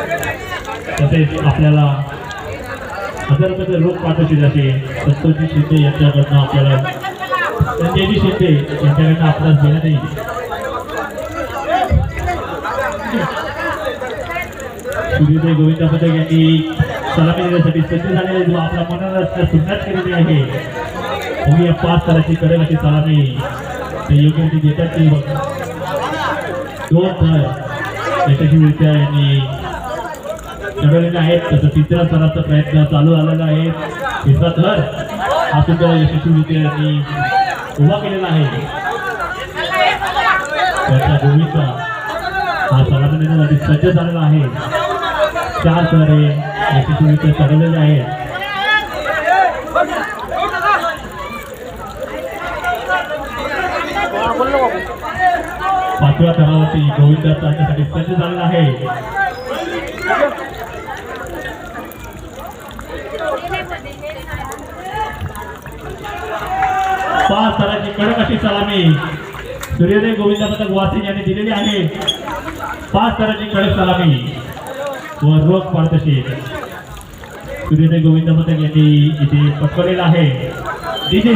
तसेच आपल्याला हजार रुपये रोख पाठवण्याचे सत्तरजी शिंदे यांच्याकडनं आपल्याला संजयजी शिंदे यांच्याकडनं आपल्याला देण्यात येईल. सूर्योदय गोविंद पथक यांनी सलामी देण्यासाठी सज्ज झालेले जो आपला मनोरंजन सुरुवात केलेली आहे तुम्ही या 5 ताराची कडक अशी सलामी ते योग्य देतात की 2 थर यशस्वीरित्या यांनी चढवलेले आहेत. तसं 3ऱ्या थराचा प्रयत्न चालू झालेला आहे. 3रा थर हा सुद्धा यशस्वीरित्या यांनी उभा केलेला आहे. त्याचा गोविंद हा सलामी देण्यासाठी सज्ज झालेला आहे. 4 थर हे यशस्वीरित्या चढवलेले आहेत. पाचव्या थरावरती गोविंद चालण्यासाठी सज्ज झालेला आहे. पाच थराची कडक अशी सलामी सूर्योदय गोविंद पथक वासिन यांनी दिलेली आहे. 5 थराची कडक सलामी व रोख पारितोषिक सूर्योदय गोविंद पथक यांनी इथे पटकवलेला आहे. डीजे